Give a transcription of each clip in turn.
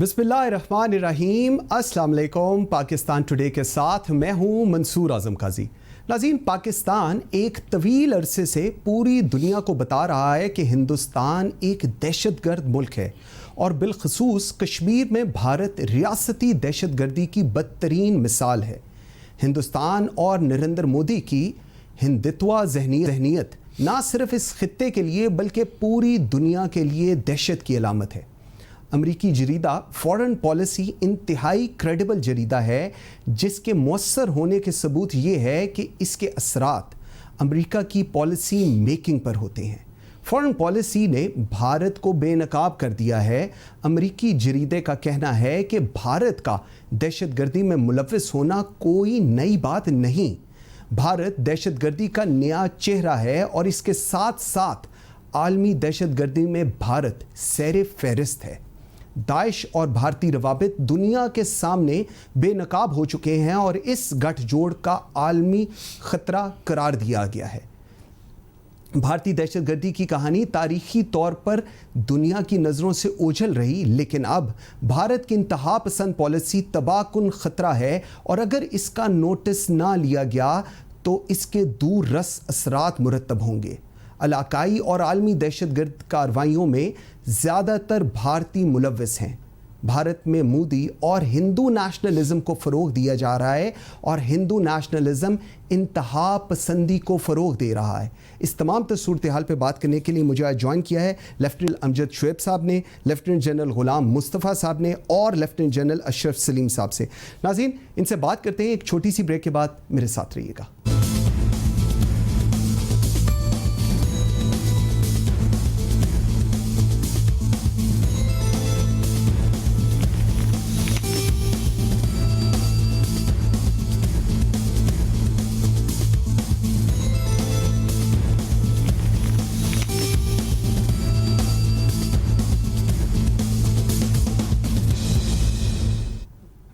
बिस्मिल्लाहिर्रहमानिर्रहीम, अस्सलाम वालेकुम। पाकिस्तान टुडे के साथ मैं हूं मंसूर आजम काजी। नाज़रीन, पाकिस्तान एक तवील अरसे से पूरी दुनिया को बता रहा है कि हिंदुस्तान एक दहशतगर्द मुल्क है और बिलखसूस कश्मीर में भारत रियासती दहशतगर्दी की बदतरीन मिसाल है। हिंदुस्तान और नरेंद्र मोदी की हिंदुत्वा जहनीत ना सिर्फ इस खित्ते के लिए बल्कि पूरी दुनिया के लिए दहशत की अलामत है। अमरीकी जरीदा फॉरेन पॉलिसी इंतहाई क्रेडिबल जरीदा है जिसके मौसर होने के सबूत ये है कि इसके असरात अमरीका की पॉलिसी मेकिंग पर होते हैं। फॉरेन पॉलिसी ने भारत को बेनकाब कर दिया है। अमरीकी जरीदे का कहना है कि भारत का दहशतगर्दी में मुलव्विस होना कोई नई बात नहीं। भारत दहशतगर्दी का नया चेहरा है और इसके साथ साथ आलमी दहशतगर्दी में भारत सैर फहरिस्त है। दाइश और भारतीय रवाबित दुनिया के सामने बेनकाब हो चुके हैं और इस गठजोड़ का आलमी खतरा करार दिया गया है। भारतीय दहशतगर्दी की कहानी तारीखी तौर पर दुनिया की नज़रों से ओझल रही, लेकिन अब भारत की इंतहा पसंद पॉलिसी तबाहकुन खतरा है और अगर इसका नोटिस ना लिया गया तो इसके दूर रस असरात मुरतब होंगे। इलाकाई और आलमी दहशतगर्द कार्रवाइयों में ज़्यादातर भारतीय मुलव्विस हैं। भारत में मोदी और हिंदू नेशनलिज्म को फ़रोग दिया जा रहा है और हिंदू नेशनलिज्म इंतहा पसंदी को फ़रोग दे रहा है। इस तमाम सूरत हाल पर बात करने के लिए मुझे आज ज्वाइन किया है लेफ्टिनेंट अमजद शुएब साहब ने, लेफ्टिनेंट जनरल गुलाम मुस्तफ़ा साहब ने और लेफ्टिनेंट जनरल अशरफ सलीम साहब से। नाज़रीन, इनसे बात करते हैं एक छोटी सी ब्रेक के बाद। मेरे साथ रहिएगा।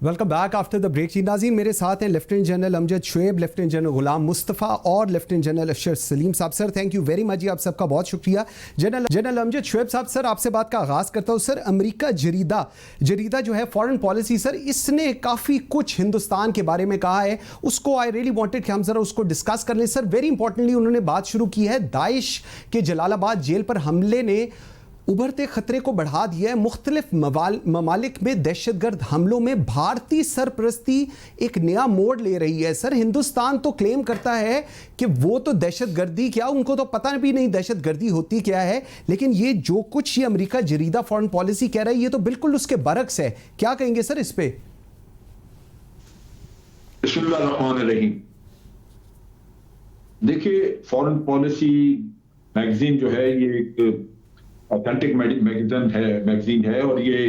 Welcome back after the break. जी नाज़रीन, मेरे साथ हैं lieutenant general Amjad Shoaib, lieutenant general Ghulam Mustafa और लेफ्टिनेंट जनरल अशरफ सलीम साहब। Sir, thank you very much जी, आप सबका बहुत शुक्रिया। जनरल अमजद शुएब साहब, सर आपसे बात का आगाज़ करता हूँ। सर, अमेरिका जरीदा जो है फॉरेन पॉलिसी, सर इसने काफ़ी कुछ हिंदुस्तान के बारे में कहा है। उसको आई रियली वांटेड कि हम ज़रा उसको डिस्कस कर लें। सर, वेरी इंपॉर्टेंटली उन्होंने बात शुरू की है दाइश के जलालाबाद जेल पर हमले ने उभरते खतरे को बढ़ा दिया है। मुख्तलिफ ममालिक में दहशतगर्द हमलों में भारतीय सरपरस्ती एक नया मोड़ ले रही है। सर, हिंदुस्तान तो क्लेम करता है कि वो तो दहशतगर्दी क्या, उनको तो पता भी नहीं दहशतगर्दी होती क्या है, लेकिन ये जो कुछ ये अमेरिका जरीदा फॉरेन पॉलिसी कह रहा है ये तो बिल्कुल उसके बरक्स है। क्या कहेंगे सर इस पे? बिस्मिल्लाहिर्रहमानिर्रहीम। देखिए, फॉरेन पॉलिसी मैगजीन जो है ये एक ऑथेंटिक मैगजीन है और ये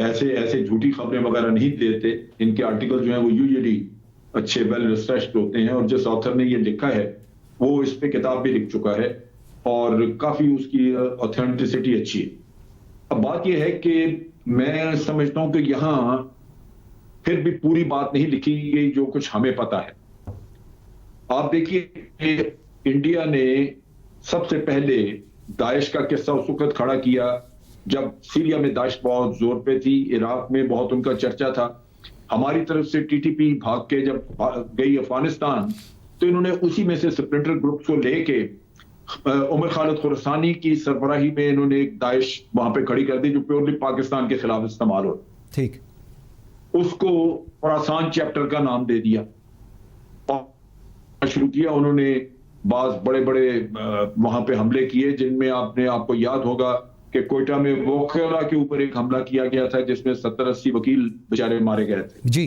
ऐसे झूठी खबरें वगैरह नहीं देते। इनके आर्टिकल जो है वो यूजुअली अच्छे वेल रिसर्च्ड होते हैं और जिस ऑथर ने ये लिखा है वो इस पे किताब भी लिख चुका है और काफी उसकी ऑथेंटिसिटी अच्छी है। अब बात ये है कि मैं समझता हूं कि यहाँ फिर भी पूरी बात नहीं लिखी गई जो कुछ हमें पता है। आप देखिए, इंडिया ने सबसे पहले दाइश का किस्सा उस वक्त खड़ा किया जब सीरिया में दाइश बहुत जोर पे थी, इराक में बहुत उनका चर्चा था। हमारी तरफ से टीटीपी भाग के जब गई अफगानिस्तान तो इन्होंने उसी में से स्प्लिंटर ग्रुप्स को लेके उमर खालिद खुरासानी की सरबराही में इन्होंने एक दाइश वहां पे खड़ी कर दी जो प्योरली पाकिस्तान के खिलाफ इस्तेमाल हो। ठीक, उसको खुरासान चैप्टर का नाम दे दिया और शुरू किया। उन्होंने बाज बड़े बड़े वहां पे हमले किए जिनमें आपको याद होगा कि कोयटा में वोकला के ऊपर एक हमला किया गया था जिसमें 70-80 वकील बेचारे मारे गए थे जी।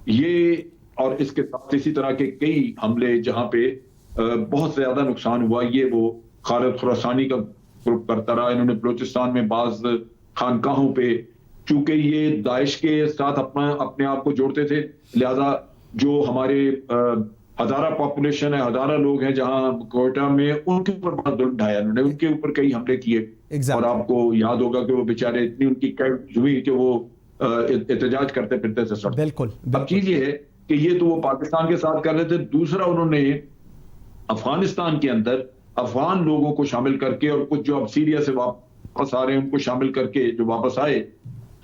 ये और इसके साथ इसी तरह के कई हमले जहां पे बहुत ज्यादा नुकसान हुआ, ये वो खालिद खुरासानी का ग्रुप करता रहा। इन्होंने बलूचिस्तान में बाज खानकाहों पे, चूंकि ये दाइश के साथ अपने आप को जोड़ते थे, लिहाजा जो हमारे हजारा पॉपुलेशन है, हजारा लोग हैं जहां कोयटा में, उनके ऊपर बड़ा जुल्म ढाया उन्होंने, उनके ऊपर कई हमले किए और आपको याद होगा कि वो बेचारे इतनी उनकी कैद हुई कि वो एहतजाज करते फिरते थे सब। बिल्कुल। अब चीज ये है कि ये तो वो पाकिस्तान के साथ कर रहे थे, दूसरा उन्होंने अफगानिस्तान के अंदर अफगान लोगों को शामिल करके और कुछ जो अब सीरिया से वापस आ रहे हैं उनको शामिल करके जो वापस आए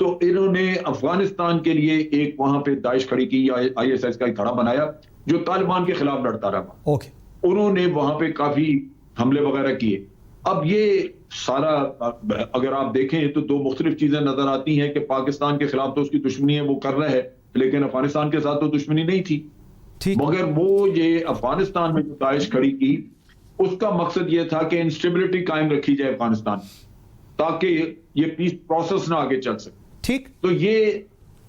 तो इन्होंने अफगानिस्तान के लिए एक वहां पे दाइश खड़ी की, ISIS का एक खड़ा बनाया जो तालिबान के खिलाफ लड़ता रहा। ओके, उन्होंने वहां पे काफी हमले वगैरह किए। अब ये सारा अगर आप देखें तो दो मुख्तलिफ चीजें नजर आती हैं कि पाकिस्तान के खिलाफ तो उसकी दुश्मनी है, वो कर रहा है, लेकिन अफगानिस्तान के साथ तो दुश्मनी नहीं थी। मगर वो ये अफगानिस्तान में जो दाइश खड़ी की, उसका मकसद ये था कि इंस्टेबिलिटी कायम रखी जाए अफगानिस्तान, ताकि ये पीस प्रोसेस ना आगे चल सके। ठीक, तो ये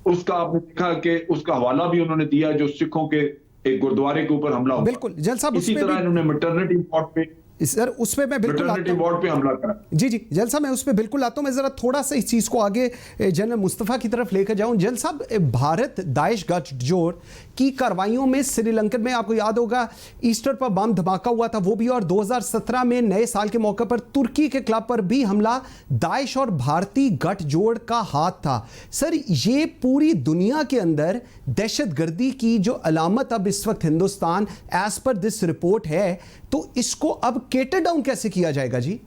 उसका आपने देखा कि उसका हवाला भी उन्होंने दिया जो सिखों के एक गुरुद्वारे के ऊपर हमला हुआ। बिल्कुल जल साहब, इसी तरह इन्होंने मैटरनिटी वार्ड पे, सर उस पे मैं बिल्कुल आता हूं। वार्ड पे हमला करा। जी जी जल साहब, मैं उस पे बिल्कुल आता हूं। मैं जरा थोड़ा सा इस चीज को आगे जनरल मुस्तफा की तरफ लेकर जाऊं। जल साहब, भारत दाइश गठजोड़ की कार्रवाइयों में श्रीलंकन में आपको याद होगा ईस्टर पर बम धमाका हुआ था, वो भी, और 2017 में नए साल के मौके पर तुर्की के क्लब पर भी हमला दाइश और भारतीय गठजोड़ का हाथ था। सर, ये पूरी दुनिया के अंदर दहशतगर्दी की जो अलामत अब इस वक्त Hindustan as per this report है, तो इसको अब केटर डाउन कैसे किया जाएगा जी?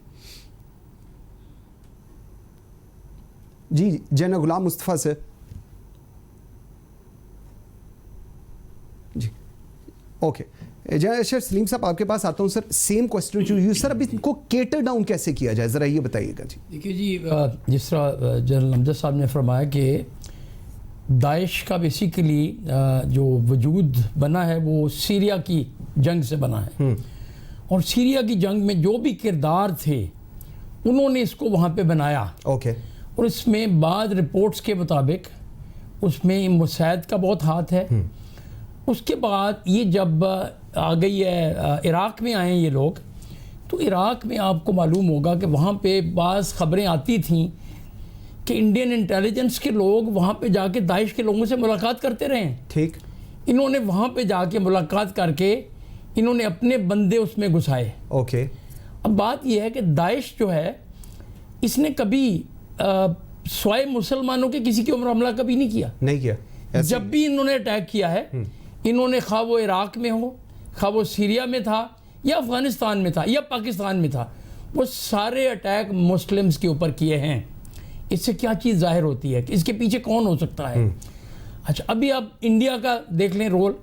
जी जनरल गुलाम मुस्तफा सर। जी ओके, जनरल सलीम साहब आपके पास आता हूं sir. Same question to you sir, अब इनको केटर डाउन कैसे किया जाए, जरा ये बताइएगा जी। देखिए जी, जिस तरह जनरल अमजद साहब ने फरमाया कि दाइश का बेसिकली जो वजूद बना है वो सीरिया की जंग से बना है, और सीरिया की जंग में जो भी किरदार थे उन्होंने इसको वहाँ पे बनाया। ओके, और इसमें बाद रिपोर्ट्स के मुताबिक उसमें मुसैद का बहुत हाथ है। उसके बाद ये जब आ गई है इराक़ में आए ये लोग, तो इराक़ में आपको मालूम होगा कि वहाँ पे बाज़ ख़बरें आती थीं कि इंडियन इंटेलिजेंस के लोग वहाँ पे जाके दाइश के लोगों से मुलाकात करते रहे। ठीक, इन्होंने वहाँ पे जाके मुलाकात करके इन्होंने अपने बंदे उसमें घुसाए। ओके, अब बात यह है कि दाइश जो है इसने कभी स्वाय मुसलमानों के किसी के ऊपर हमला कभी नहीं किया। जब भी इन्होंने अटैक किया है, इन्होंने खा वो इराक़ में हो, खा वो सीरिया में था, या अफ़गानिस्तान में था, या पाकिस्तान में था, वो सारे अटैक मुस्लिम्स के ऊपर किए हैं। इससे क्या चीज़ जाहिर होती है कि इसके पीछे कौन हो सकता है? अच्छा, अभी आप इंडिया का देख लें रोल।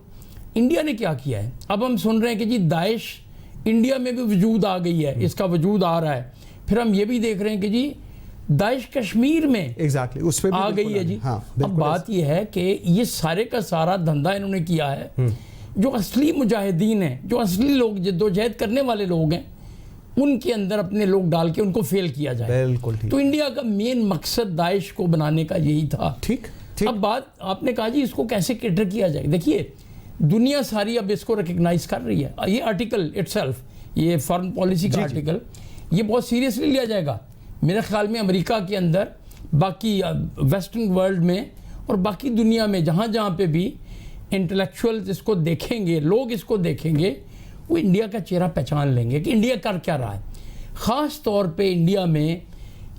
इंडिया ने क्या किया है? अब हम सुन रहे हैं कि जी दाइश इंडिया में भी वजूद आ गई है, इसका वजूद आ रहा है। फिर हम ये भी देख रहे हैं कि जी दाइश कश्मीर में उस पे भी आ गई है जी। अब बात यह है कि ये सारे का सारा धंधा इन्होंने किया है। जो असली मुजाहिदीन हैं, जो असली लोग जद्दोजहद करने वाले लोग हैं, उनके अंदर अपने लोग डाल के उनको फेल किया जाए। बिल्कुल ठीक। तो इंडिया का मेन मकसद दाइश को बनाने का यही था। ठीक। अब बात आपने कहा जी इसको कैसे कैटर किया जाए। देखिए, दुनिया सारी अब इसको रिकग्नाइज कर रही है। ये आर्टिकल इटसेल्फ, ये फॉरेन पॉलिसी का आर्टिकल, ये बहुत सीरियसली लिया जाएगा मेरे ख्याल में। अमेरिका के अंदर, बाकी वेस्टर्न वर्ल्ड में और बाकी दुनिया में जहाँ जहाँ पे भी इंटेलेक्चुअल्स इसको देखेंगे, लोग इसको देखेंगे, वो इंडिया का चेहरा पहचान लेंगे कि इंडिया कर क्या रहा है। ख़ास तौर पे इंडिया में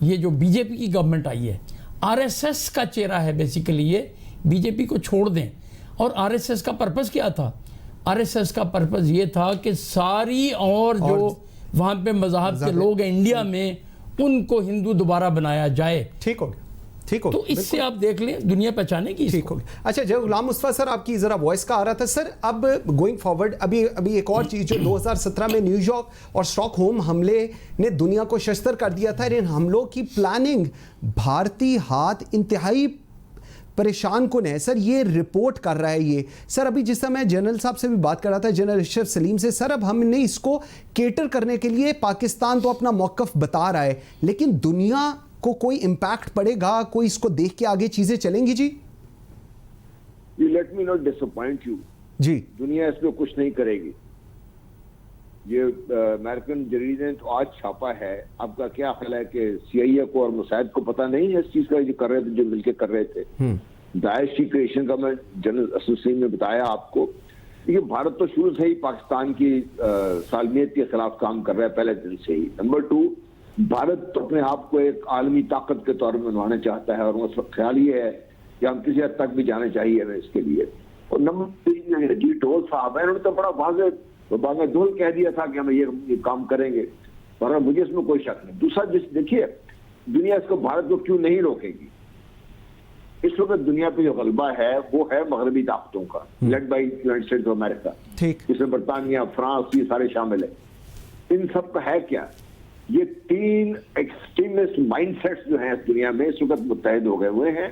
ये जो बीजेपी की गवर्नमेंट आई है, आरएसएस का चेहरा है बेसिकली। ये बीजेपी को छोड़ दें। और आरएसएस का पर्पस क्या था? आरएसएस का पर्पस ये था कि सारी और जो वहाँ पे मज़हब के लोग हैं इंडिया में, उनको हिंदू दोबारा बनाया जाए। ठीक हो गया, ठीक हो। तो इससे आप देख लें दुनिया पहचाने की। ठीक हो गया। अच्छा, जब गुलाम मुस्तफा सर आपकी ज़रा वॉइस का आ रहा था सर, अब गोइंग फॉरवर्ड अभी एक और चीज़ जो 2017 में न्यूयॉर्क और स्टॉकहोम हमले ने दुनिया को शस्त्र कर दिया था। इन हमलों की प्लानिंग भारतीय हाथ इंतहाई परेशान कुन है सर, ये रिपोर्ट कर रहा है ये सर। अभी जिस समय जनरल साहब से भी बात कर रहा था, जनरल अशरफ सलीम से, सर अब हमने इसको केटर करने के लिए पाकिस्तान तो अपना मौक़िफ़ बता रहा है, लेकिन दुनिया को कोई इम्पैक्ट पड़ेगा? कोई इसको देख के आगे चीजें चलेंगी जी? You let me not disappoint you. जी, दुनिया इसमें कुछ नहीं करेगी। ये अमेरिकन जरीदे ने तो आज छापा है। आपका क्या ख्याल है कि CIA को और मुसैद को पता नहीं है इस चीज का जो कर रहे थे, जो मिलकर कर रहे थे? दाइश की क्रिएशन का मैं जनरल असोसिएशन में बताया आपको। देखिए, भारत तो शुरू से ही पाकिस्तान की सालमियत के खिलाफ काम कर रहा है पहले दिन से ही। नंबर 2, भारत तो अपने आप को एक आलमी ताकत के तौर में बनवाना चाहता है, और उस वक्त ख्याल ये है कि हम किसी हद तक भी जाने चाहिए हमें इसके लिए। और नंबर 3, जी ढोल साहब है, उन्होंने तो बड़ा वाज़ेह ढोल कह दिया था कि हम ये काम करेंगे, पर मुझे इसमें कोई शक नहीं। दूसरा, देखिए दुनिया इसको, भारत को क्यों नहीं रोकेगी? इस वक्त दुनिया पे जो गलबा है वो है मगरबी ताकतों का, led by United states of America, ठीक, जिसमें बरतानिया, फ्रांस, ये सारे शामिल है। इन सब का है क्या, ये 3 एक्सट्रीमिस्ट माइंडसेट्स जो हैं इस दुनिया में इस वक्त मुत्तहिद हो गए हुए हैं।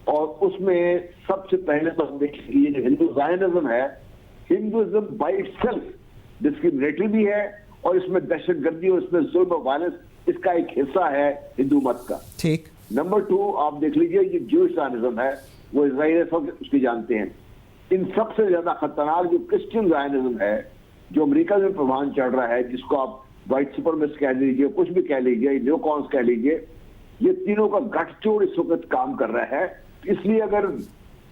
और उसमें सबसे पहले तो हम देखिए ये जो हिंदू ज़ायनिज्म है, हिंदुइज्म बाय इटसेल्फ डिस्क्रिमिनेटरी भी है और इसमें दहशतगर्दी और इसमें जुल्म और वायलेंस इसका एक हिस्सा है हिंदू मत का। ठीक। नंबर 2 आप देख लीजिए ये ज्यूइश ज़ायनिज्म है, वो इजराइल सब उसकी जानते हैं। इन सबसे ज्यादा खतरनाक जो क्रिश्चियन ज़ायनिज्म है, जो अमेरिका में प्रभाव चढ़ रहा है, जिसको आप व्हाइट सुपरमेसिस्ट कह लीजिए, कुछ भी कह लीजिए, न्योकॉन्स कह लीजिए, ये तीनों का गठजोड़ इस वक्त काम कर रहा है। इसलिए अगर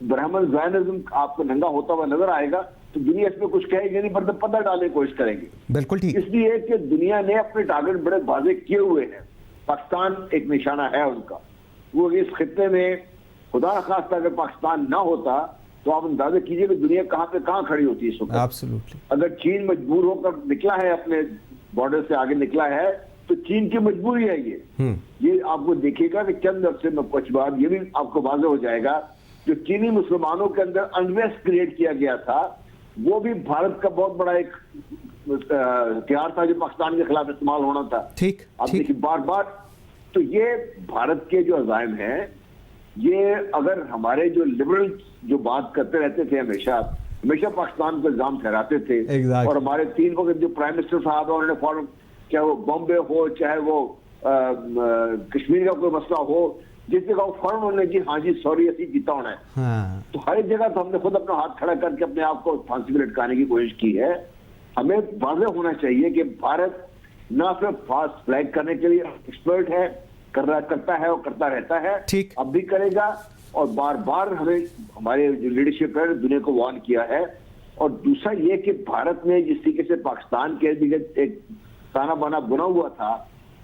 ब्राह्मण ज़ायनिज्म आपको नंगा होता हुआ नजर आएगा तो दुनिया इसमें कुछ कहेगी नहीं, पर पता डालने की कोशिश करेंगे। बिल्कुल ठीक। इसलिए कि दुनिया ने अपने टारगेट बड़े वाज़े किए हुए हैं। पाकिस्तान एक निशाना है उनका, वो इस खित्ते में खुदा न खास्ता अगर पाकिस्तान ना होता तो आप अंदाजा कीजिए कि दुनिया कहां पे कहां खड़ी होती है इस वक्त। एब्सोल्युटली। अगर चीन मजबूर होकर निकला है, अपने बॉर्डर से आगे निकला है, तो चीन की मजबूरी है ये आपको देखिएगा कि चंद अरसे में कुछ बाद ये भी आपको वाज़ेह हो जाएगा, जो चीनी मुसलमानों के अंदर अनरेस्ट क्रिएट किया गया था, वो भी भारत का बहुत बड़ा एक हथियार था जो पाकिस्तान के खिलाफ इस्तेमाल होना था। ठीक। आप देखिए बार बार, तो ये भारत के जो अज़ाइम हैं, ये अगर हमारे जो लिबरल जो बात करते रहते थे हमेशा पाकिस्तान को इल्जाम ठहराते थे। Exactly. और हमारे 3 वक्त जो प्राइम मिनिस्टर साहब हैं उन्होंने फॉरन, चाहे वो बॉम्बे हो, चाहे वो कश्मीर का कोई मसला हो, जिस जगह वो फॉरन उन्होंने जी हाँ जी सॉरी ऐसी जीता होना है। हाँ। तो हर एक जगह तो हमने खुद अपना हाथ खड़ा करके अपने आप को फांसी पे लटकाने की कोशिश की है। हमें वाज़ेह होना चाहिए कि भारत ना सिर्फ फास्ट फ्लैग करने के लिए एक्सपर्ट है, करता है और करता रहता है, ठीक। अब भी करेगा। और बार बार हमें हमारे जो लीडरशिप है दुनिया को वार्न किया है। और दूसरा ये कि भारत ने जिस तरीके से पाकिस्तान के एक ताना बाना बुना हुआ था,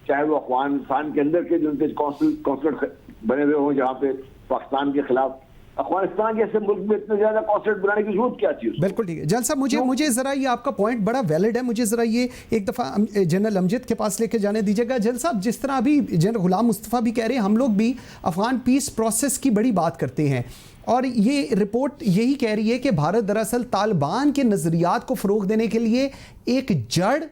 चाहे वो अफगानिस्तान के अंदर के जो उनके कॉन्सुलेट बने हुए हों जहाँ पे पाकिस्तान के खिलाफ, अफगानिस्तान जैसे मुल्क में इतने ज्यादा कॉन्सुलेट बनाने की जरूरत क्या थी? बिल्कुल ठीक है जल साहब, मुझे जरा ये आपका पॉइंट बड़ा वैलिड है, मुझे जरा ये एक दफ़ा जनरल अमजद के पास लेके जाने दीजिएगा। जल साहब, जिस तरह अभी जनरल गुलाम मुस्तफ़ा भी कह रहे हैं, हम लोग भी अफगान पीस प्रोसेस की बड़ी बात करते हैं और ये रिपोर्ट यही कह रही है कि भारत दरअसल तालिबान के नज़रियात को फ़रोग देने के लिए एक जड़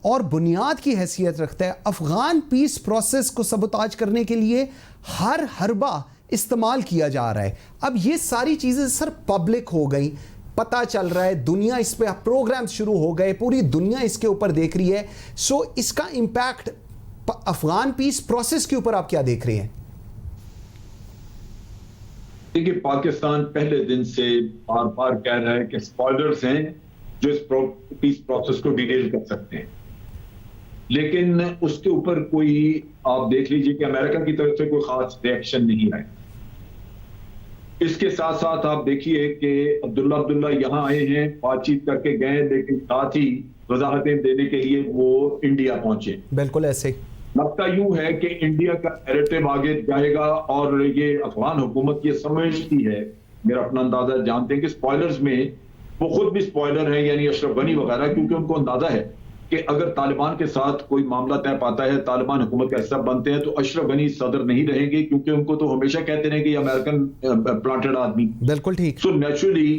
और बुनियाद की हैसियत रखता है। अफगान पीस प्रोसेस को सबोताज करने के लिए हर हरबा इस्तेमाल किया जा रहा है। अब ये सारी चीज़ें सर पब्लिक हो गई, पता चल रहा है, दुनिया इस पे प्रोग्राम शुरू हो गए, पूरी दुनिया इसके ऊपर देख रही है। सो इसका इम्पैक्ट अफगान पीस प्रोसेस के ऊपर आप क्या देख रहे हैं? देखिए, पाकिस्तान पहले दिन से बार बार कह रहा है कि स्पॉयलर्स हैं जो इस पीस प्रोसेस को डिटेल कर सकते हैं, लेकिन उसके ऊपर कोई आप देख लीजिए कि अमेरिका की तरफ से कोई खास रिएक्शन नहीं आया। इसके साथ साथ आप देखिए कि अब्दुल्ला यहां आए हैं, बातचीत करके गए, लेकिन साथ ही वजाहतें देने के लिए वो इंडिया पहुंचे। बिल्कुल ऐसे लगता यूं है कि इंडिया का नैरेटिव आगे जाएगा और ये अफगान हुकूमत ये समझती है, मेरा अपना अंदाजा जानते हैं कि स्पॉयलर्स में वो खुद भी स्पॉयलर हैं, यानी अशरफ गनी वगैरह, क्योंकि उनको अंदाजा है कि अगर तालिबान के साथ कोई मामला तय पाता है, तालिबान हुकूमत का हिस्सा बनते हैं, तो अशरफ गनी सदर नहीं रहेंगे, क्योंकि उनको तो हमेशा कहते रहे कि अमेरिकन प्लांटेड आदमी। बिल्कुल ठीक। सो नेचुरली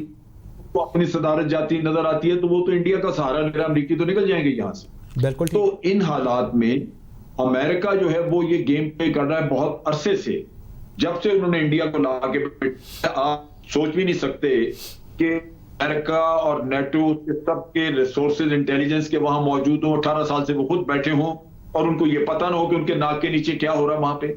तो अपनी सदारत जाती नजर आती है, तो वो तो इंडिया का सहारा लेकर अमरीकी तो निकल जाएंगे यहाँ से। बिल्कुल ठीक। तो इन हालात में अमेरिका जो है वो ये गेम प्ले कर रहा है बहुत अरसे से, जब से उन्होंने इंडिया को ला के, आप सोच भी नहीं सकते कि अमेरिका और नेटो सबके रिसोर्सेज इंटेलिजेंस के वहां मौजूद हो, 18 साल से वो खुद बैठे हों और उनको ये पता ना हो कि उनके नाक के नीचे क्या हो रहा है वहां पे।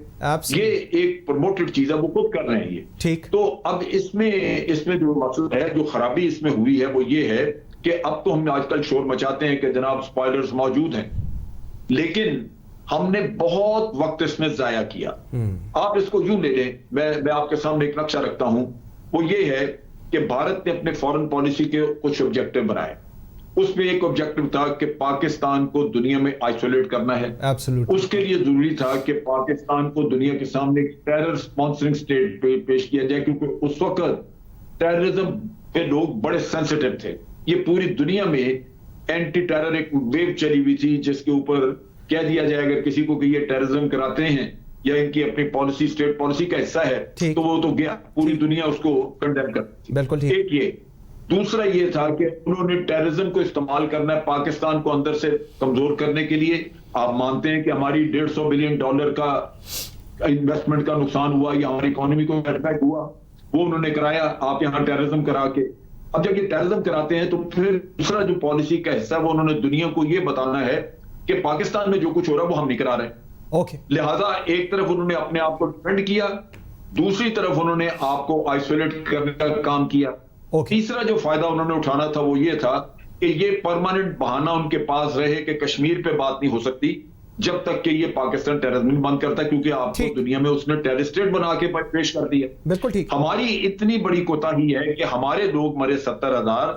ये एक प्रमोटेड चीज है, वो खुद कर रहे हैं ये। ठीक। तो अब इसमें जो मसला है, जो खराबी इसमें हुई है, वो ये है कि अब तो हम आजकल शोर मचाते हैं कि जनाब स्पॉयलर्स मौजूद हैं, लेकिन हमने बहुत वक्त इसमें जाया किया। आप इसको यूं ले लें, मैं आपके सामने एक नक्शा रखता हूं, वो ये है कि भारत ने अपने फॉरेन पॉलिसी के कुछ ऑब्जेक्टिव बनाए। उसमें एक ऑब्जेक्टिव था कि पाकिस्तान को दुनिया में आइसोलेट करना है। Absolutely. उसके लिए जरूरी था कि पाकिस्तान को दुनिया के सामने एक टेरर स्पॉन्सरिंग स्टेट पेश किया जाए, क्योंकि उस वक्त टेररिज्म पे लोग बड़े सेंसिटिव थे। ये पूरी दुनिया में एंटी टेरर एक वेव चली हुई थी, जिसके ऊपर कह दिया जाए अगर किसी को कि ये टेररिज्म कराते हैं या इनकी अपनी पॉलिसी, स्टेट पॉलिसी का हिस्सा है, ठीक। तो वो तो गया, पूरी दुनिया उसको कंडेम कर। बिल्कुल ठीक। एक ये, दूसरा ये था कि उन्होंने टेररिज्म को इस्तेमाल करना है पाकिस्तान को अंदर से कमजोर करने के लिए। आप मानते हैं कि हमारी $150 बिलियन का इन्वेस्टमेंट का नुकसान हुआ या हमारी इकोनॉमी को सेटबैक हुआ, वो उन्होंने कराया आप यहां टेररिज्म करा के। अब जब ये टेररिज्म कराते हैं तो फिर दूसरा जो पॉलिसी का हिस्सा है वो उन्होंने दुनिया को ये बताना है कि पाकिस्तान में जो कुछ हो रहा है वो हम नहीं करा रहे। ओके। लिहाजा एक तरफ उन्होंने अपने आप को डिफेंड किया, दूसरी तरफ उन्होंने आपको आइसोलेट करने का काम किया। तीसरा जो फायदा उन्होंने उठाना था वो ये था कि ये परमानेंट बहाना उनके पास रहे कि कश्मीर पे बात नहीं हो सकती जब तक कि ये पाकिस्तान टेररिज्म बंद करता है, क्योंकि आपको दुनिया में उसने टेररिस्ट स्टेट बना के पेश कर दिया। बिल्कुल ठीक। हमारी इतनी बड़ी कोताही है कि हमारे लोग मरे 70,000,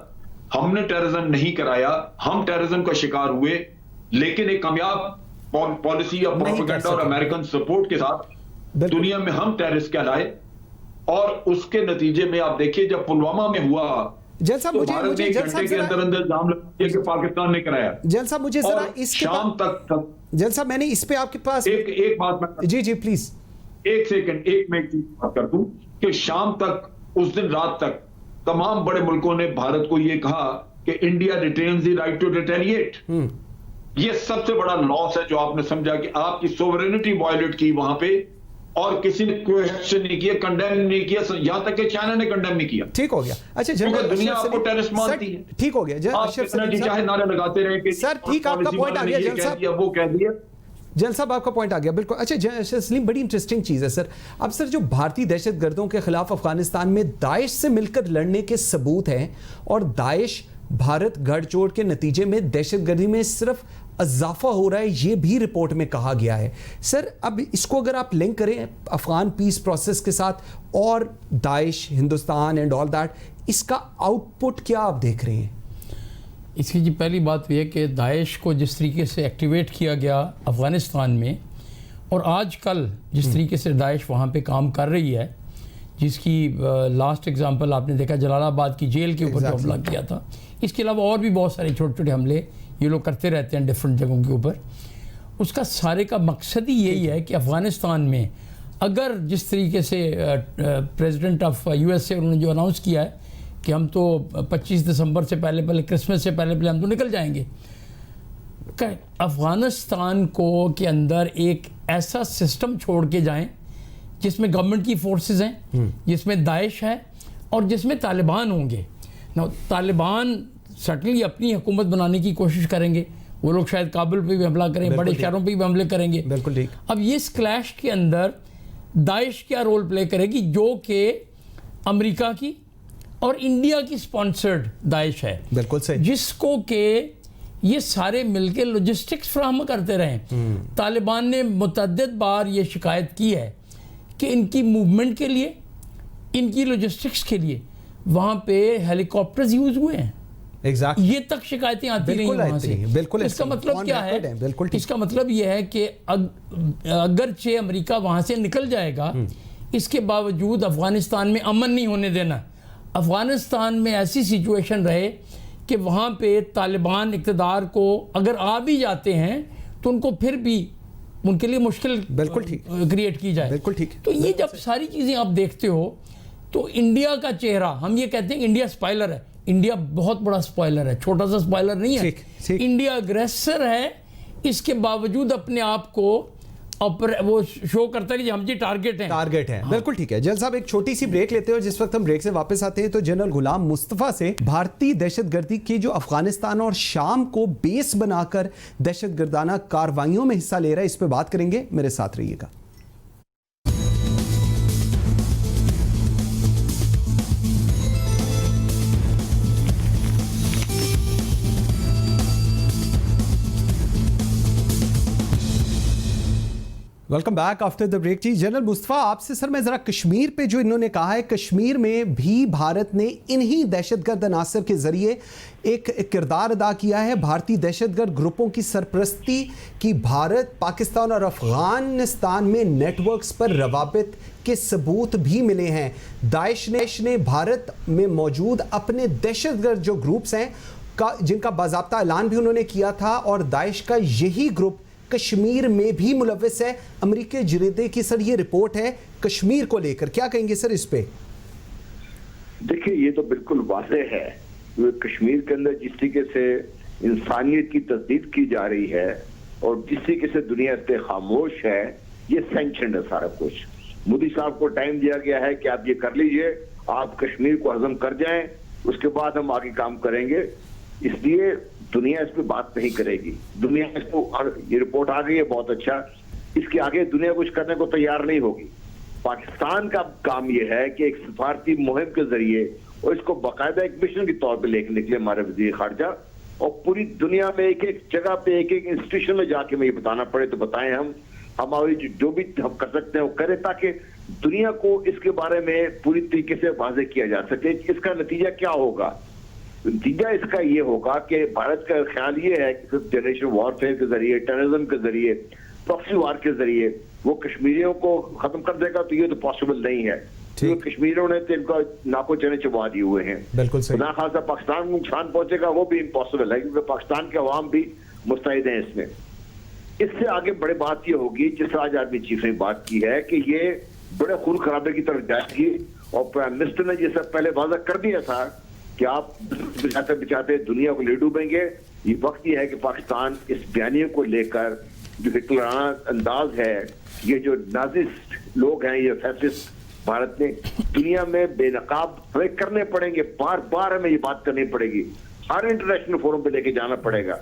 हमने टेररिज्म नहीं कराया, हम टेररिज्म का शिकार हुए, लेकिन एक कामयाब पॉलिसी या प्रोपेगेंडा और अमेरिकन सपोर्ट के साथ दुनिया में हम टेररिस्ट कहलाए। और उसके नतीजे में आप देखिए जब पुलवामा में हुआ, जैल साहब मुझे एक घंटे के अंदर अंदर इल्जाम लगाया कि पाकिस्तान ने कराया। जैल साहब मुझे जरा इसके शाम तक जैल साहब मैंने इस पे आपके पास एक बात मैं, जी प्लीज एक सेकंड, मैं एक चीज बात कर दूं कि शाम तक, उस दिन रात तक तमाम बड़े मुल्कों ने भारत को यह कहा कि India retains the right to retaliate. ये सबसे बड़ा लॉस है जो आपने समझा कि आपकी सोवरेनिटी वायलेट की वहां पे, और किसी ने क्वेश्चन नहीं किया, कंडेम नहीं किया, यहां तक कि चाइना ने कंडेम नहीं किया। ठीक हो गया। अच्छा, क्योंकि दुनिया आपको टेररिस्ट मानती है। ठीक हो गया। आप चाहे नारे लगाते रहे कि सर ठीक, आपका पॉइंट आ गया जैल साहब, वो कह दिया। जैल साहब आपका पॉइंट आ गया बिल्कुल। अच्छा सलीम, बड़ी इंटरेस्टिंग चीज़ है सर। अब सर जो भारतीय दहशतगर्दों के खिलाफ अफगानिस्तान में दाइश से मिलकर लड़ने के सबूत हैं, और दाइश भारत गठजोड़ के नतीजे में दहशतगर्दी में सिर्फ इजाफा हो रहा है, ये भी रिपोर्ट में कहा गया है। सर अब इसको अगर आप लिंक करें अफगान पीस प्रोसेस के साथ और Daesh, Hindustan and all that, इसका आउटपुट क्या आप देख रहे हैं? इसकी जी पहली बात यह है कि दाइश को जिस तरीके से एक्टिवेट किया गया अफ़गानिस्तान में, और आजकल जिस तरीके से दाइश वहाँ पे काम कर रही है, जिसकी लास्ट एग्जांपल आपने देखा जलालाबाद की जेल के ऊपर जो हमला किया था, इसके अलावा और भी बहुत सारे छोटे छोटे हमले ये लोग करते रहते हैं डिफरेंट जगहों के ऊपर। उसका सारे का मकसद ही यही है कि अफ़गानिस्तान में अगर जिस तरीके से प्रेसिडेंट ऑफ USA उन्होंने जो अनाउंस किया है कि हम तो 25 दिसंबर से पहले क्रिसमस से पहले हम तो निकल जाएंगे, अफ़गानिस्तान को के अंदर एक ऐसा सिस्टम छोड़ के जाएं जिसमें गवर्नमेंट की फोर्सेस हैं, जिसमें दाइश है और जिसमें तालिबान होंगे ना। तालिबान सटनली अपनी हुकूमत बनाने की कोशिश करेंगे, वो लोग शायद काबुल पे भी हमला करें, बड़े शहरों पे भी हमले करेंगे। बिल्कुल ठीक। अब ये क्लैश के अंदर दाइश क्या रोल प्ले करेगी, जो कि अमेरिका की और इंडिया की स्पॉन्सर्ड दाइश है, बिल्कुल सही, जिसको के ये सारे मिलके लॉजिस्टिक्स फ्राहम करते रहे। तालिबान ने मुतअद्दिद बार ये शिकायत की है कि इनकी मूवमेंट के लिए, इनकी लॉजिस्टिक्स के लिए वहाँ पे हेलीकॉप्टर्स यूज हुए हैं। Exactly. ये तक शिकायतें आती रही वहाँ से। बिल्कुल। इसका मतलब क्या है? इसका मतलब ये है कि अगरचे अमेरिका वहाँ से निकल जाएगा, इसके बावजूद अफगानिस्तान में अमन नहीं होने देना। अफगानिस्तान में ऐसी सिचुएशन रहे कि वहाँ पे तालिबान इक़्तिदार को अगर आ भी जाते हैं तो उनको फिर भी उनके लिए मुश्किल बिल्कुल ठीक क्रिएट की जाए। बिल्कुल ठीक। तो ये जब सारी चीज़ें आप देखते हो तो इंडिया का चेहरा, हम ये कहते हैं इंडिया स्पॉइलर है, इंडिया बहुत बड़ा स्पॉइलर है, छोटा सा स्पॉइलर नहीं है। इंडिया अग्रेसर है, इसके बावजूद अपने आप को वो शो करता है कि हम जी टारगेट हैं। हाँ। बिल्कुल ठीक है। जल साहब एक छोटी सी ब्रेक लेते हो, जिस वक्त हम ब्रेक से वापस आते हैं तो जनरल गुलाम मुस्तफ़ा से भारतीय दहशतगर्दी की जो अफगानिस्तान और शाम को बेस बनाकर दहशतगर्दाना कार्रवाइयों में हिस्सा ले रहा है, इस पर बात करेंगे। मेरे साथ रहिएगा। Welcome back after the break. जी जनरल मुस्तफ़ा, आपसे सर मैं ज़रा कश्मीर पे जो इन्होंने कहा है, कश्मीर में भी भारत ने इन्हीं दहशतगर्द अनासर के ज़रिए एक किरदार अदा किया है। भारतीय दहशतगर्द ग्रुपों की सरपरस्ती की भारत, पाकिस्तान और अफ़गानिस्तान में नेटवर्क्स पर रवाबित के सबूत भी मिले हैं। दाइश ने भारत में मौजूद अपने दहशतगर्द जो ग्रुप्स हैं का, जिनका बाज़ाब्ता ऐलान भी उन्होंने किया था, और दाइश का यही ग्रुप कश्मीर में भी मुलव्वस है। अमेरिकी जरीदे की सर ये रिपोर्ट है कश्मीर को लेकर, क्या कहेंगे सर इस पे? देखिए, ये तो बिल्कुल वाज़ेह है कि कश्मीर के अंदर जिस तरीके से इंसानियत की तस्दीक की जा रही है और जिस तरीके से दुनिया इतने खामोश है, ये सैंक्शन्ड है सारा कुछ। मोदी साहब को टाइम दिया गया है कि आप ये कर लीजिए, आप कश्मीर को हजम कर जाएं, उसके बाद हम आगे काम करेंगे। इसलिए दुनिया इस पर बात नहीं करेगी। दुनिया इसको, ये रिपोर्ट आ गई है, बहुत अच्छा, इसके आगे दुनिया कुछ करने को तैयार नहीं होगी। पाकिस्तान का काम यह है कि एक सफारती मुहिम के जरिए और इसको बाकायदा एक मिशन के तौर पे लेके निकले हमारे वजीर खारजा, और पूरी दुनिया में एक एक जगह पे एक एक इंस्टीट्यूशन में जाके में ये बताना पड़े तो बताएं। हम हमारी जो भी हम कर सकते हैं वो करें, ताकि दुनिया को इसके बारे में पूरी तरीके से वाज़ेह किया जा सके कि इसका नतीजा क्या होगा। नतीजा इसका ये होगा कि भारत का ख्याल ये है कि सिर्फ जनरेशन वॉरफेयर के जरिए, टेररिज्म के जरिए, प्रॉक्सी वार के जरिए वो कश्मीरियों को खत्म कर देगा, तो ये तो पॉसिबल नहीं है। तो कश्मीरियों ने तो इनका नाको चने चबा दिए हुए हैं। बिल्कुल सही। ना खासा पाकिस्तान को नुकसान पहुंचेगा वो भी इम्पॉसिबल है, क्योंकि पाकिस्तान के अवाम भी मुस्तैद हैं इसमें। इससे आगे बड़ी बात ये होगी, जिस आज आर्मी चीफ ने बात की है कि ये बड़े खून खराबे की तरफ जाएगी, और प्राइम मिनिस्टर ने जैसा पहले वादा कर दिया था कि आप बिचाते बिचाते दुनिया को ले डूबेंगे। ये वक्त ये है कि पाकिस्तान इस बयानियों को लेकर, जो हिटलराना अंदाज है, ये जो नाजिस्ट लोग हैं, ये फैसिस्ट भारत ने दुनिया में बेनकाब हमें करने पड़ेंगे, बार बार हमें ये बात करनी पड़ेगी, हर इंटरनेशनल फोरम पे लेके जाना पड़ेगा।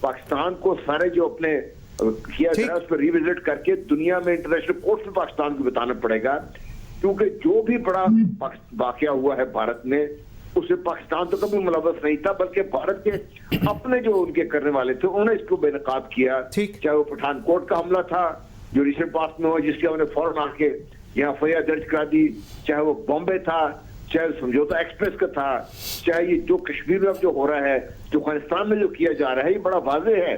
पाकिस्तान को सारे जो अपने किया गया उस पर रिविजिट करके दुनिया में इंटरनेशनल कोर्ट में पाकिस्तान को बताना पड़ेगा, क्योंकि जो भी बड़ा वाकया हुआ है भारत में, उसमें पाकिस्तान तो कभी मुलव्वस नहीं था, बल्कि भारत के अपने जो उनके करने वाले थे उन्होंने इसको बेनकाब किया। चाहे वो पठानकोट का हमला था जो रिसेंट पास में हुआ, जिसके हमने फौरन आके यहाँ एफआईआर दर्ज करा दी, चाहे वो बॉम्बे था, चाहे समझौता एक्सप्रेस का था, चाहे ये जो कश्मीर में जो हो रहा है, जो अफगानिस्तान में जो किया जा रहा है, ये बड़ा वाज़ेह है।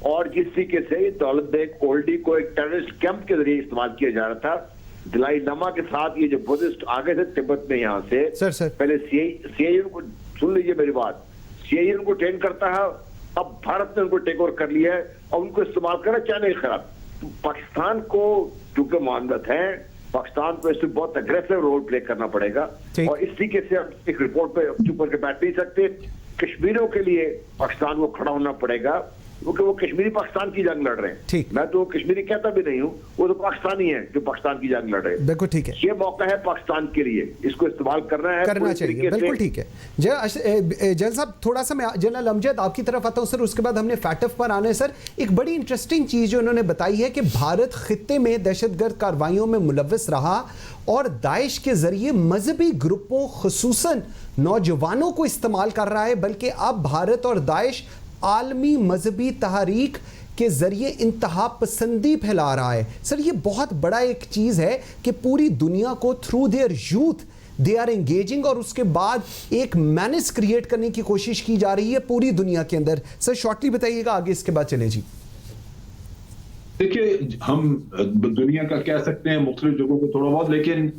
और जिस तरीके से दौलत बेग ओल्डी को एक टेररिस्ट कैंप के जरिए इस्तेमाल किया जा रहा था, दलाई लामा के साथ ये जो बुद्धिस्ट आ गए थे तिब्बत में यहाँ से, सर। पहले सीआईए को, सुन लीजिए मेरी बात, सीआईए उनको ट्रेन करता है, अब भारत ने उनको टेक ओवर कर लिया है और उनको इस्तेमाल करा चाहे नहीं खराब। तो पाकिस्तान को चूंकि मानदत है, पाकिस्तान को इसमें बहुत अग्रेसिव रोल प्ले करना पड़ेगा, और इस तरीके से हम एक रिपोर्ट पे चुप करके बैठ नहीं सकते। कश्मीरियों के लिए पाकिस्तान को खड़ा होना पड़ेगा, क्योंकि वो कश्मीरी पाकिस्तान की जंग लड़ रहे हैं। मैं तो कश्मीरी कहता भी नहीं हूँ, वो तो पाकिस्तानी है जो पाकिस्तान की जंग लड़ रहे हैं। बिल्कुल ठीक है, ये मौका है पाकिस्तान के लिए, इसको इस्तेमाल करना चाहिए। बिल्कुल ठीक है। जैन साहब, थोड़ा सा मैं जनरल अमजद आपकी तरफ आता हूँ सर, उसके बाद हमने फैटफ पर आना है सर। एक बड़ी इंटरेस्टिंग चीज जो उन्होंने बताई है कि भारत खित्ते में दहशतगर्द कार्रवाइयों में मुलव्वस रहा और दाइश के जरिए मजहबी ग्रुपों खुसूसन नौजवानों को इस्तेमाल कर रहा है, बल्कि अब भारत और दाइश आलमी मजहबी तहरीक के जरिए इंतहा पसंदी फैला रहा है। सर ये बहुत बड़ा एक चीज है कि पूरी दुनिया को through their youth they are engaging, और उसके बाद एक मैनेज क्रिएट करने की कोशिश की जा रही है पूरी दुनिया के अंदर। सर शॉर्टली बताइएगा, आगे इसके बाद चले जी। देखिए, हम दुनिया का कह सकते हैं मुख्तलिफ जगहों को थोड़ा बहुत, लेकिन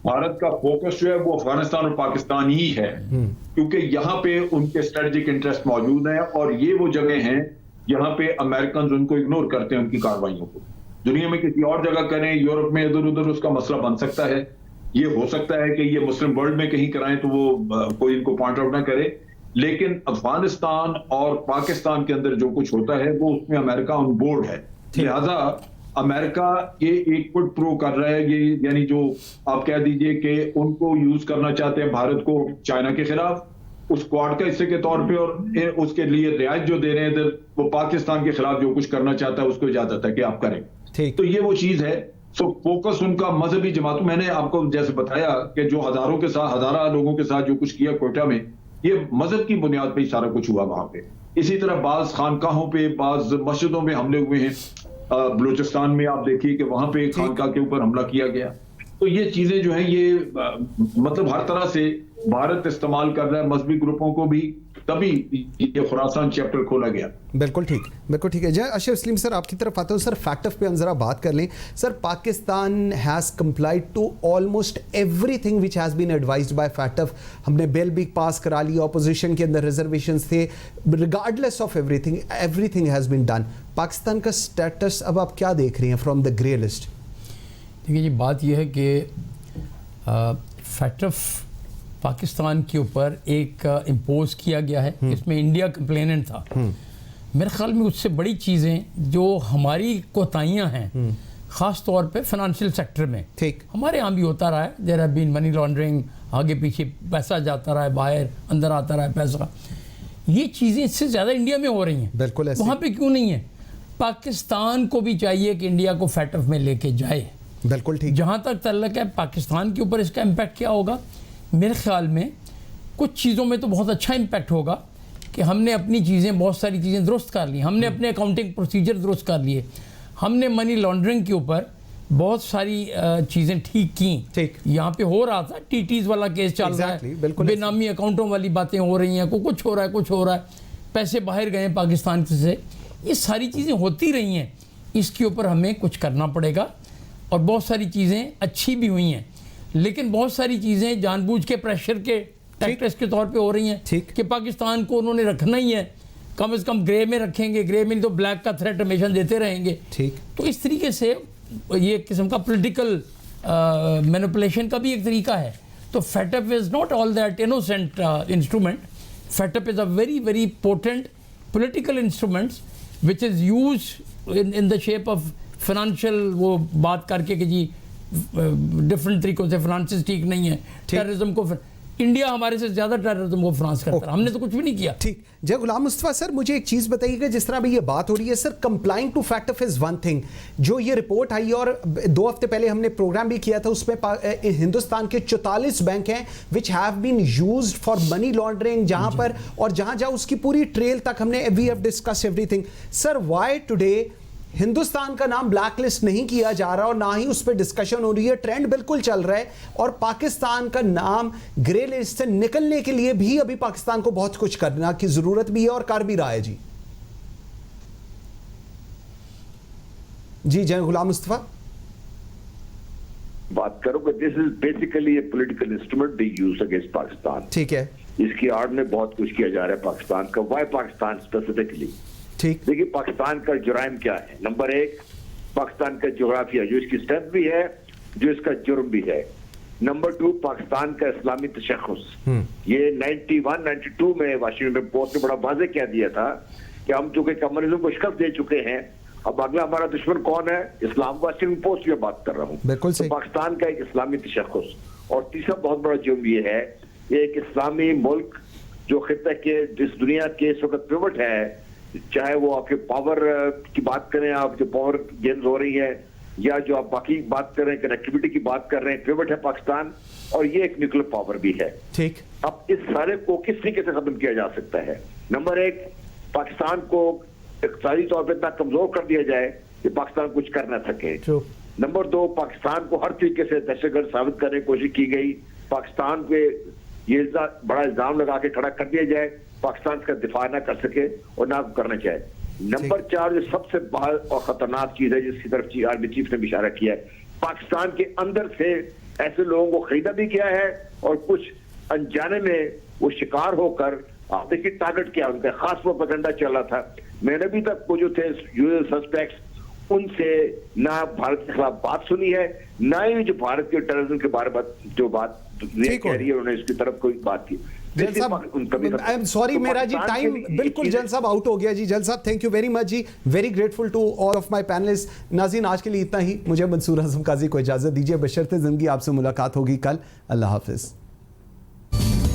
भारत का फोकस जो है वो अफगानिस्तान और पाकिस्तान ही है, क्योंकि यहाँ पे उनके स्ट्रेटेजिक इंटरेस्ट मौजूद हैं, और ये वो जगह हैं यहाँ पे अमेरिकन उनको इग्नोर करते हैं उनकी कार्रवाइयों को। दुनिया में किसी और जगह करें, यूरोप में इधर उधर, उसका मसला बन सकता है। ये हो सकता है कि ये मुस्लिम वर्ल्ड में कहीं कराएं तो वो कोई इनको पॉइंट आउट ना करे, लेकिन अफगानिस्तान और पाकिस्तान के अंदर जो कुछ होता है वो उसमें अमेरिका ऑन बोर्ड है। लिहाजा अमेरिका ये एक फुट प्रो कर रहा है, ये यानी जो आप कह दीजिए कि उनको यूज करना चाहते हैं भारत को चाइना के खिलाफ, उस क्वाड का हिस्से के तौर पे, और उसके लिए रियायत जो दे रहे हैं इधर, वो पाकिस्तान के खिलाफ जो कुछ करना चाहता है उसको इजाजत है कि आप करें। तो ये वो चीज है। सो फोकस उनका मजहबी जमात, मैंने आपको जैसे बताया कि जो हजारों लोगों के साथ जो कुछ किया कोयटा में, ये मजहब की बुनियाद पे ही सारा कुछ हुआ वहां पे। इसी तरह बाज खानकाहों पे, बाज मस्जिदों में हमले हुए हैं। बलूचिस्तान में आप देखिए कि वहां पे खानका के ऊपर हमला किया गया। तो ये चीजें जो है ये मतलब हर तरह से भारत इस्तेमाल कर रहा है मजहबी ग्रुपों को भी, तभी ये खुरासान चैप्टर खोला गया। बिल्कुल ठीक है। जय अशरफ सलीम सर, आपकी तरफ आता हूँ सर। फैक्ट ऑफ पे हम जरा बात कर लें sir. Pakistan has complied to almost everything which has been advised by fact. हमने बिल भी पास करा लिया, ऑपोजिशन के अंदर रिजर्वेशंस थे, regardless of everything has been done. Pakistan का स्टेटस अब आप क्या देख रही हैं फ्रॉम द ग्रे लिस्ट? देखिए जी, बात यह है कि फैक्ट ऑफ पाकिस्तान के ऊपर एक इम्पोज किया गया है, इसमें इंडिया कंप्लेनेंट था। मेरे ख्याल में उससे बड़ी चीज़ें जो हमारी कोताहियाँ हैं, ख़ास तौर पे फाइनेंशियल सेक्टर में, ठीक, हमारे यहाँ भी होता रहा है, there have been money laundering, आगे पीछे पैसा जाता रहा है, बाहर अंदर आता रहा है पैसा, ये चीज़ें इससे ज़्यादा इंडिया में हो रही हैं। बिल्कुल ऐसे। वहाँ पे क्यों नहीं है? पाकिस्तान को भी चाहिए कि इंडिया को फैट ऑफ में लेके जाए। बिल्कुल ठीक। जहाँ तक तल्लक है पाकिस्तान के ऊपर इसका इम्पैक्ट क्या होगा, मेरे ख्याल में कुछ चीज़ों में तो बहुत अच्छा इम्पैक्ट होगा कि हमने अपनी चीज़ें, बहुत सारी चीज़ें दुरुस्त कर ली, हमने अपने अकाउंटिंग प्रोसीजर दुरुस्त कर लिए, हमने मनी लॉन्ड्रिंग के ऊपर बहुत सारी चीज़ें ठीक की। ठीक, यहाँ पे हो रहा था टीटीज वाला केस चल रहा है, बेनामी अकाउंटों वाली बातें हो रही हैं, कुछ हो रहा है, पैसे बाहर गए पाकिस्तान से, ये सारी चीज़ें होती रही हैं। इसके ऊपर हमें कुछ करना पड़ेगा और बहुत सारी चीज़ें अच्छी भी हुई हैं, लेकिन बहुत सारी चीज़ें जानबूझ के प्रेशर के टैक्टिक्स के तौर पे हो रही हैं कि पाकिस्तान को उन्होंने रखना ही है, कम से कम ग्रे में रखेंगे, ग्रे में नहीं तो ब्लैक का थ्रेट हमेशा देते रहेंगे। ठीक, तो इस तरीके से ये एक किस्म का पॉलिटिकल मैनिपुलेशन का भी एक तरीका है। तो FATF is not all that innocent instrument, FATF is a very very potent political instruments which is use in the shape of financial, वो बात करके कि जी डिफरेंट तरीकों से फाइनेंस ठीक नहीं है, टेररिज्म को, इंडिया हमारे से ज़्यादा टेररिज्म को फाइनेंस करता है, हमने तो कुछ भी नहीं किया। ठीक। जय गुलाम मुस्तफ़ा सर, मुझे एक चीज़ बताइएगा, जिस तरह अभी ये बात हो रही है sir, complying to fact of is one thing, जो ये रिपोर्ट आई और 2 हफ्ते पहले हमने प्रोग्राम भी किया था, उसमें हिंदुस्तान के 44 बैंक हैं which have been used for money laundering, जहां पर और जहां जहां उसकी पूरी ट्रेल तक हमने we have discuss everything. Sir, why today Hindustan का नाम ब्लैक लिस्ट नहीं किया जा रहा और ना ही उस पर डिस्कशन हो रही है? ट्रेंड बिल्कुल चल रहा है और पाकिस्तान का नाम ग्रे लिस्ट से निकलने के लिए भी अभी पाकिस्तान को बहुत कुछ करना की जरूरत भी है और कर भी रहा है। जी जी, जय गुलाम मुस्तफा। बात करो कि this is basically A political instrument being used against Pakistan. ठीक है, इसकी आड़ में बहुत कुछ किया जा रहा है पाकिस्तान का। Why Pakistan specifically? ठीक, देखिए पाकिस्तान का जुराइम क्या है। नंबर 1, पाकिस्तान का जोग्राफिया, जो इसकी स्ट्रेंथ भी है, जो इसका जुर्म भी है। नंबर 2, पाकिस्तान का इस्लामी तशख्खुस। ये 91-92 में वाशिंगटन पोस्ट ने बड़ा वाज़ेह कह दिया था कि हम चूंकि कम्युनिज्म को शिकस्त दे चुके हैं, अब अगला हमारा दुश्मन कौन है? इस्लाम। वाशिंगटन पोस्ट की बात कर रहा हूँ। बिल्कुल सही। तो पाकिस्तान का एक इस्लामी तशख्खुस। और तीसरा बहुत बड़ा जुर्म ये है, एक इस्लामी मुल्क जो खित्ते के, जिस दुनिया के इस वक्त पिवट है, चाहे वो आपके पावर की बात करें, आप जो पावर गेम्स हो रही है, या जो आप बाकी बात कर रहे हैं, कनेक्टिविटी की बात कर रहे हैं, पिवट है पाकिस्तान, और ये एक न्यूक्लियर पावर भी है। ठीक, अब इस सारे को किस तरीके से खत्म किया जा सकता है? नंबर 1, पाकिस्तान को इक़्तिसादी तौर पर इतना कमजोर कर दिया जाए कि पाकिस्तान कुछ कर ना सके। नंबर 2, पाकिस्तान को हर तरीके से दहशतगर्द साबित करने की कोशिश की गई, पाकिस्तान पे ये बड़ा इल्जाम लगा के खड़ा कर दिया जाए, पाकिस्तान का दिफा ना कर सके और ना करना चाहे। नंबर 4, जो सबसे बड़ा और खतरनाक चीज है, जिसकी तरफ आर्मी चीफ ने भी इशारा किया है, पाकिस्तान के अंदर से ऐसे लोगों को खरीदा भी किया है और कुछ अनजाने में वो शिकार होकर, आप देखिए टारगेट क्या उनका, खास प्रोपेगेंडा चल रहा था। मैंने अभी तक वो जो थे यूजुअल सस्पेक्ट्स, उनसे ना भारत के खिलाफ बात सुनी है, ना ही जो भारत के टेररिज्म के बारे में जो बात कह रही है, उन्होंने इसकी तरफ कोई बात की। आई एम सॉरी, मेरा जी टाइम बिल्कुल जल साहब आउट हो गया जी। जल साहब, थैंक यू वेरी मच जी, very grateful to all of my panelist. नाज़रीन, आज के लिए इतना ही। मुझे मंसूर आजम काजी को इजाजत दीजिए, बशर्ते ज़िंदगी। आपसे मुलाकात होगी कल। अल्लाह हाफिज़।